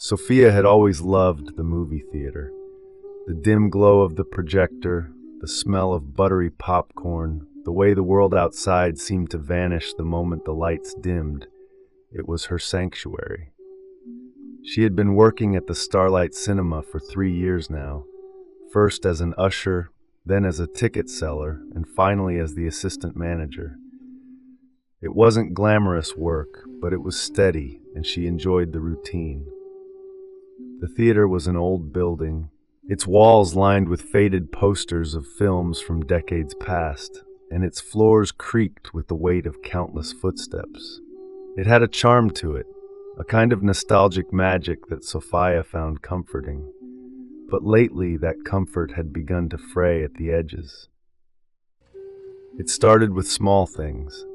Sophia had always loved the movie theater. The dim glow of the projector, the smell of buttery popcorn, the way the world outside seemed to vanish the moment the lights dimmed. It was her sanctuary. She had been working at the Starlight Cinema for 3 years now, first as an usher, then as a ticket seller, and finally as the assistant manager. It wasn't glamorous work, but it was steady, and she enjoyed the routine. The theater was an old building, its walls lined with faded posters of films from decades past, and its floors creaked with the weight of countless footsteps. It had a charm to it, a kind of nostalgic magic that Sophia found comforting. But lately that comfort had begun to fray at the edges. It started with small things: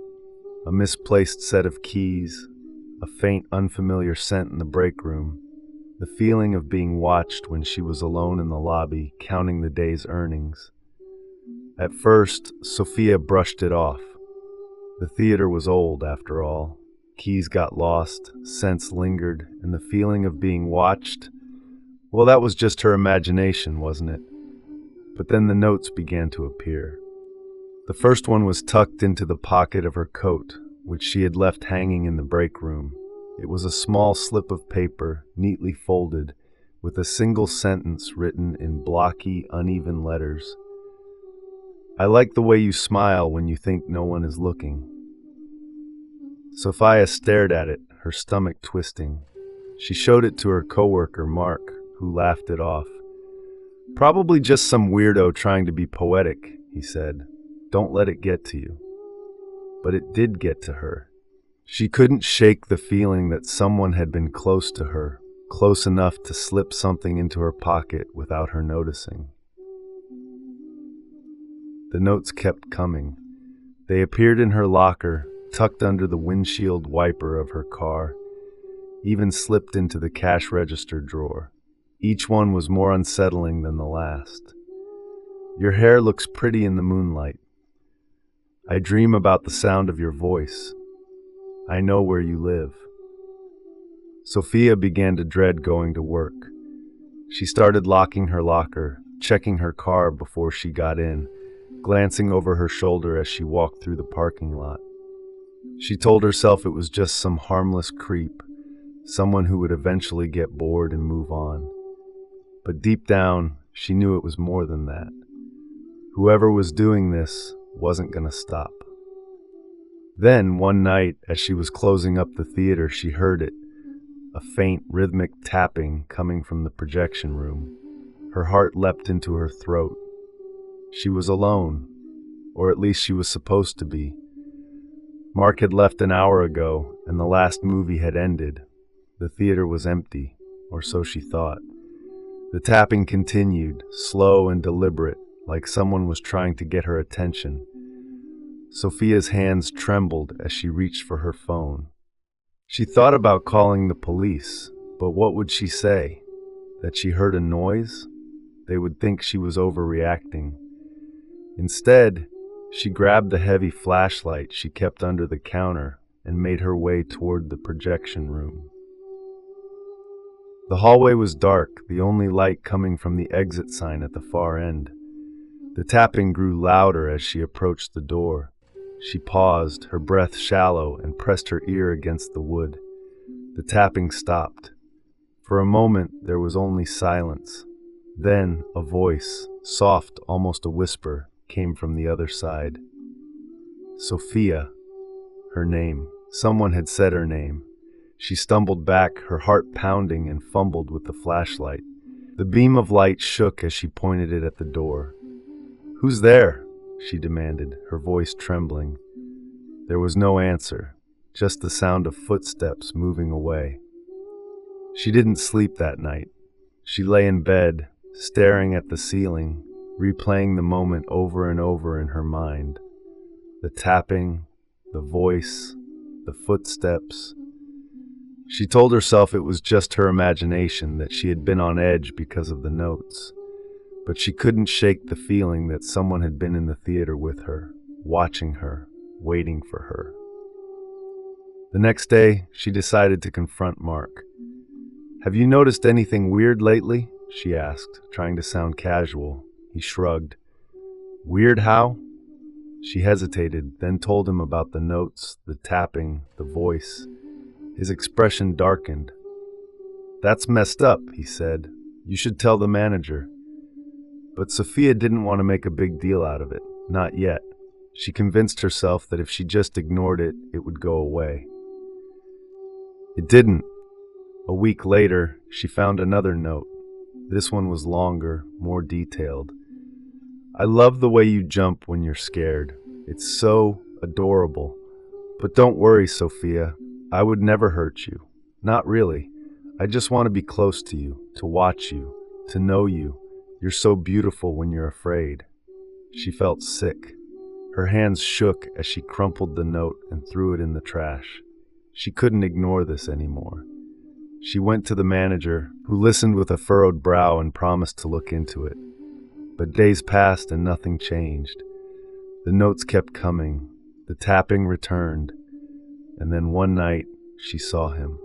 a misplaced set of keys, a faint unfamiliar scent in the break room, the feeling of being watched when she was alone in the lobby, counting the day's earnings. At first, Sophia brushed it off. The theater was old, after all. Keys got lost, scents lingered, and the feeling of being watched, well, that was just her imagination, wasn't it? But then the notes began to appear. The first one was tucked into the pocket of her coat, which she had left hanging in the break room. It was a small slip of paper, neatly folded, with a single sentence written in blocky, uneven letters. "I like the way you smile when you think no one is looking." Sophia stared at it, her stomach twisting. She showed it to her coworker, Mark, who laughed it off. "Probably just some weirdo trying to be poetic," he said. "Don't let it get to you." But it did get to her. She couldn't shake the feeling that someone had been close to her, close enough to slip something into her pocket without her noticing. The notes kept coming. They appeared in her locker, tucked under the windshield wiper of her car, even slipped into the cash register drawer. Each one was more unsettling than the last. "Your hair looks pretty in the moonlight. I dream about the sound of your voice. I know where you live." Sophia began to dread going to work. She started locking her locker, checking her car before she got in, glancing over her shoulder as she walked through the parking lot. She told herself it was just some harmless creep, someone who would eventually get bored and move on. But deep down, she knew it was more than that. Whoever was doing this wasn't going to stop. Then, one night, as she was closing up the theater, she heard it, a faint, rhythmic tapping coming from the projection room. Her heart leapt into her throat. She was alone, or at least she was supposed to be. Mark had left an hour ago, and the last movie had ended. The theater was empty, or so she thought. The tapping continued, slow and deliberate, like someone was trying to get her attention. Sophia's hands trembled as she reached for her phone. She thought about calling the police, but what would she say? That she heard a noise? They would think she was overreacting. Instead, she grabbed the heavy flashlight she kept under the counter and made her way toward the projection room. The hallway was dark, the only light coming from the exit sign at the far end. The tapping grew louder as she approached the door. She paused, her breath shallow, and pressed her ear against the wood. The tapping stopped. For a moment, there was only silence. Then, a voice, soft, almost a whisper, came from the other side. Sophia. Her name. Someone had said her name. She stumbled back, her heart pounding, and fumbled with the flashlight. The beam of light shook as she pointed it at the door. "Who's there?" she demanded, her voice trembling. There was no answer, just the sound of footsteps moving away. She didn't sleep that night. She lay in bed, staring at the ceiling, replaying the moment over and over in her mind. The tapping, the voice, the footsteps. She told herself it was just her imagination, that she had been on edge because of the notes. But she couldn't shake the feeling that someone had been in the theater with her, watching her, waiting for her. The next day, she decided to confront Mark. "Have you noticed anything weird lately?" she asked, trying to sound casual. He shrugged. "Weird how?" She hesitated, then told him about the notes, the tapping, the voice. His expression darkened. "That's messed up," he said. "You should tell the manager." But Sophia didn't want to make a big deal out of it. Not yet. She convinced herself that if she just ignored it, it would go away. It didn't. A week later, she found another note. This one was longer, more detailed. "I love the way you jump when you're scared. It's so adorable. But don't worry, Sophia. I would never hurt you. Not really. I just want to be close to you, to watch you, to know you. You're so beautiful when you're afraid." She felt sick. Her hands shook as she crumpled the note and threw it in the trash. She couldn't ignore this anymore. She went to the manager, who listened with a furrowed brow and promised to look into it. But days passed and nothing changed. The notes kept coming. The tapping returned. And then one night, she saw him.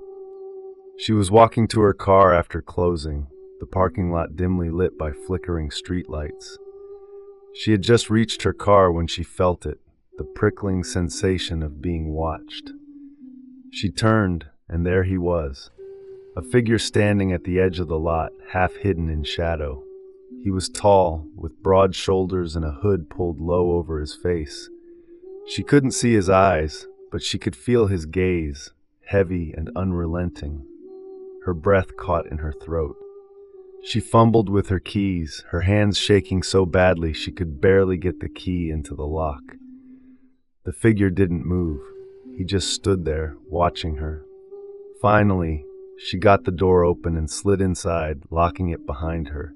She was walking to her car after closing, the parking lot dimly lit by flickering streetlights. She had just reached her car when she felt it, the prickling sensation of being watched. She turned, and there he was, a figure standing at the edge of the lot, half hidden in shadow. He was tall, with broad shoulders and a hood pulled low over his face. She couldn't see his eyes, but she could feel his gaze, heavy and unrelenting. Her breath caught in her throat. She fumbled with her keys, her hands shaking so badly she could barely get the key into the lock. The figure didn't move. He just stood there, watching her. Finally, she got the door open and slid inside, locking it behind her.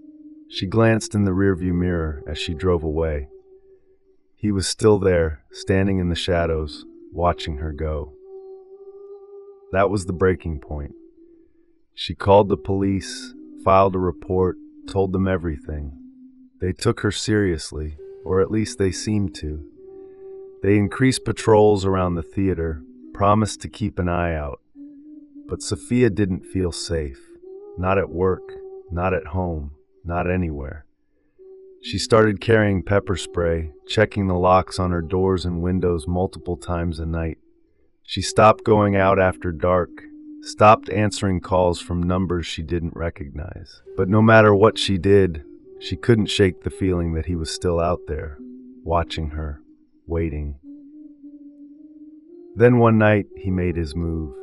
She glanced in the rearview mirror as she drove away. He was still there, standing in the shadows, watching her go. That was the breaking point. She called the police, filed a report, told them everything. They took her seriously, or at least they seemed to. They increased patrols around the theater, promised to keep an eye out. But Sophia didn't feel safe. Not at work, not at home, not anywhere. She started carrying pepper spray, checking the locks on her doors and windows multiple times a night. She stopped going out after dark, stopped answering calls from numbers she didn't recognize. But no matter what she did, she couldn't shake the feeling that he was still out there, watching her, waiting. Then one night, he made his move.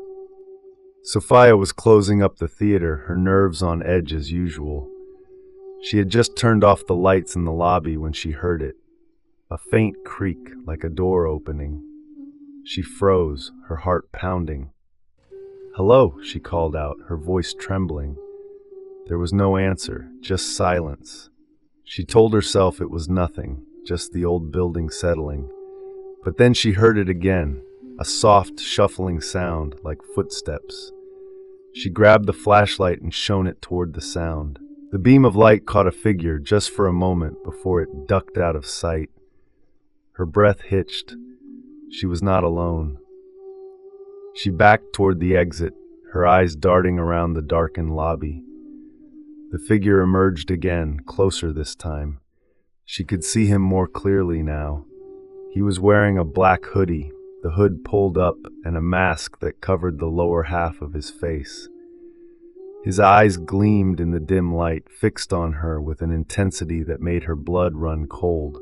Sophia was closing up the theater, her nerves on edge as usual. She had just turned off the lights in the lobby when she heard it, a faint creak like a door opening. She froze, her heart pounding. "Hello," she called out, her voice trembling. There was no answer, just silence. She told herself it was nothing, just the old building settling. But then she heard it again, a soft, shuffling sound like footsteps. She grabbed the flashlight and shone it toward the sound. The beam of light caught a figure just for a moment before it ducked out of sight. Her breath hitched. She was not alone. She backed toward the exit, her eyes darting around the darkened lobby. The figure emerged again, closer this time. She could see him more clearly now. He was wearing a black hoodie, the hood pulled up, and a mask that covered the lower half of his face. His eyes gleamed in the dim light, fixed on her with an intensity that made her blood run cold.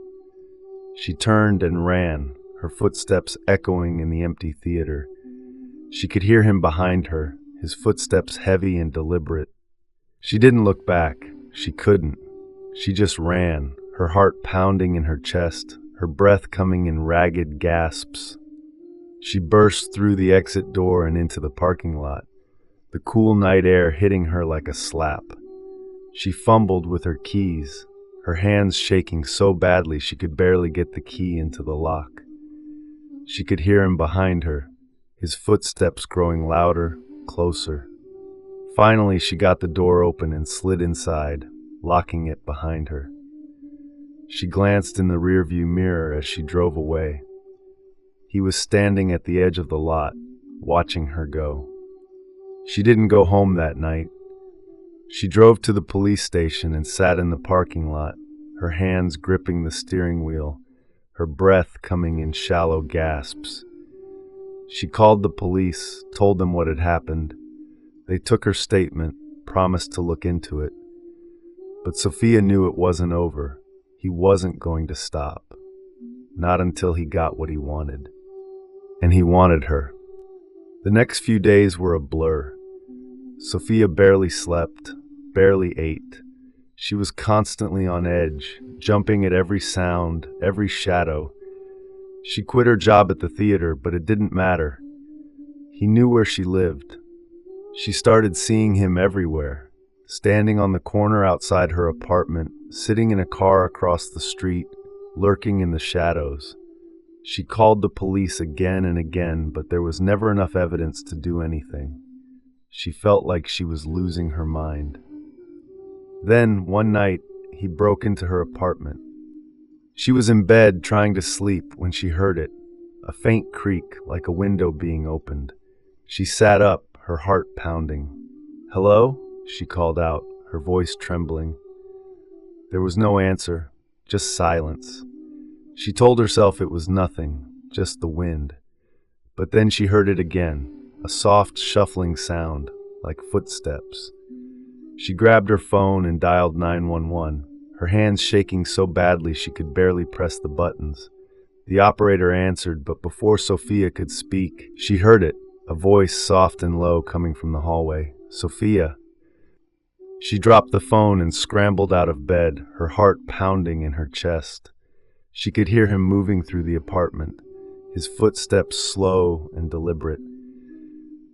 She turned and ran, her footsteps echoing in the empty theater. She could hear him behind her, his footsteps heavy and deliberate. She didn't look back. She couldn't. She just ran, her heart pounding in her chest, her breath coming in ragged gasps. She burst through the exit door and into the parking lot, the cool night air hitting her like a slap. She fumbled with her keys, her hands shaking so badly she could barely get the key into the lock. She could hear him behind her, his footsteps growing louder, closer. Finally, she got the door open and slid inside, locking it behind her. She glanced in the rearview mirror as she drove away. He was standing at the edge of the lot, watching her go. She didn't go home that night. She drove to the police station and sat in the parking lot, her hands gripping the steering wheel, her breath coming in shallow gasps. She called the police, told them what had happened. They took her statement, promised to look into it. But Sophia knew it wasn't over. He wasn't going to stop. Not until he got what he wanted. And he wanted her. The next few days were a blur. Sophia barely slept, barely ate. She was constantly on edge, jumping at every sound, every shadow. She quit her job at the theater, but it didn't matter. He knew where she lived. She started seeing him everywhere, standing on the corner outside her apartment, sitting in a car across the street, lurking in the shadows. She called the police again and again, but there was never enough evidence to do anything. She felt like she was losing her mind. Then, one night, he broke into her apartment. She was in bed trying to sleep when she heard it, a faint creak like a window being opened. She sat up, her heart pounding. "Hello?" she called out, her voice trembling. There was no answer, just silence. She told herself it was nothing, just the wind. But then she heard it again, a soft shuffling sound, like footsteps. She grabbed her phone and dialed 911, her hands shaking so badly she could barely press the buttons. The operator answered, but before Sophia could speak, she heard it, a voice soft and low coming from the hallway. "Sophia." She dropped the phone and scrambled out of bed, her heart pounding in her chest. She could hear him moving through the apartment, his footsteps slow and deliberate.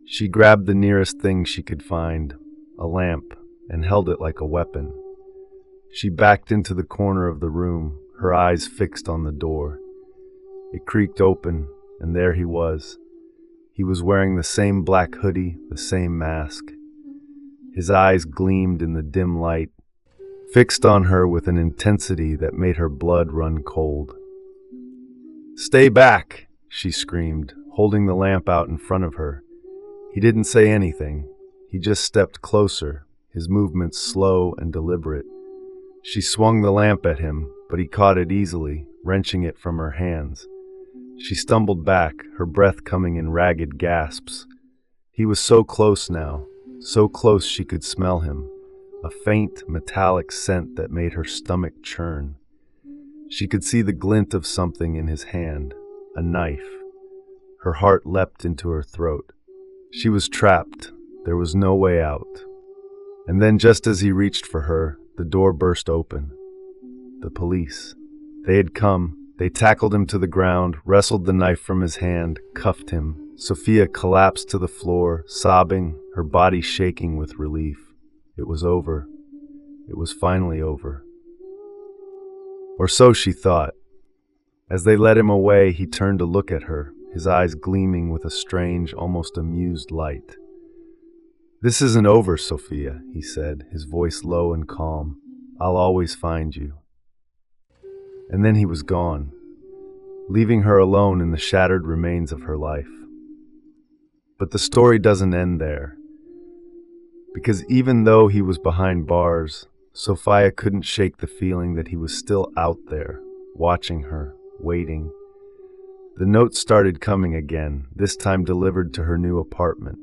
She grabbed the nearest thing she could find, a lamp, and held it like a weapon. She backed into the corner of the room, her eyes fixed on the door. It creaked open, and there he was. He was wearing the same black hoodie, the same mask. His eyes gleamed in the dim light, fixed on her with an intensity that made her blood run cold. "Stay back!" she screamed, holding the lamp out in front of her. He didn't say anything. He just stepped closer, his movements slow and deliberate. She swung the lamp at him, but he caught it easily, wrenching it from her hands. She stumbled back, her breath coming in ragged gasps. He was so close now, so close she could smell him, a faint, metallic scent that made her stomach churn. She could see the glint of something in his hand, a knife. Her heart leapt into her throat. She was trapped. There was no way out. And then, just as he reached for her, the door burst open. The police. They had come. They tackled him to the ground, wrestled the knife from his hand, cuffed him. Sophia collapsed to the floor, sobbing, her body shaking with relief. It was over. It was finally over. Or so she thought. As they led him away, he turned to look at her, his eyes gleaming with a strange, almost amused light. "This isn't over, Sophia," he said, his voice low and calm. "I'll always find you." And then he was gone, leaving her alone in the shattered remains of her life. But the story doesn't end there. Because even though he was behind bars, Sophia couldn't shake the feeling that he was still out there, watching her, waiting. The notes started coming again, this time delivered to her new apartment.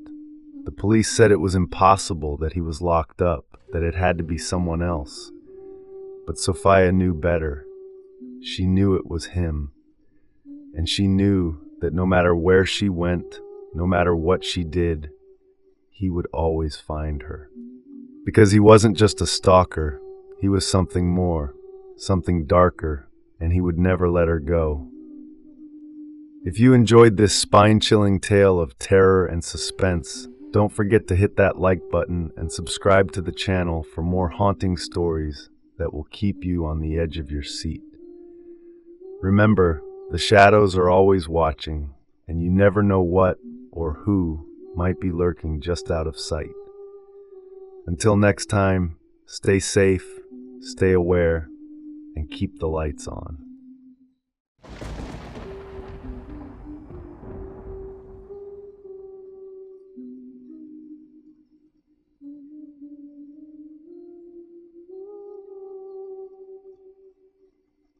The police said it was impossible that he was locked up, that it had to be someone else. But Sophia knew better. She knew it was him. And she knew that no matter where she went, no matter what she did, he would always find her. Because he wasn't just a stalker, he was something more, something darker, and he would never let her go. If you enjoyed this spine-chilling tale of terror and suspense, don't forget to hit that like button and subscribe to the channel for more haunting stories that will keep you on the edge of your seat. Remember, the shadows are always watching, and you never know what or who might be lurking just out of sight. Until next time, stay safe, stay aware, and keep the lights on.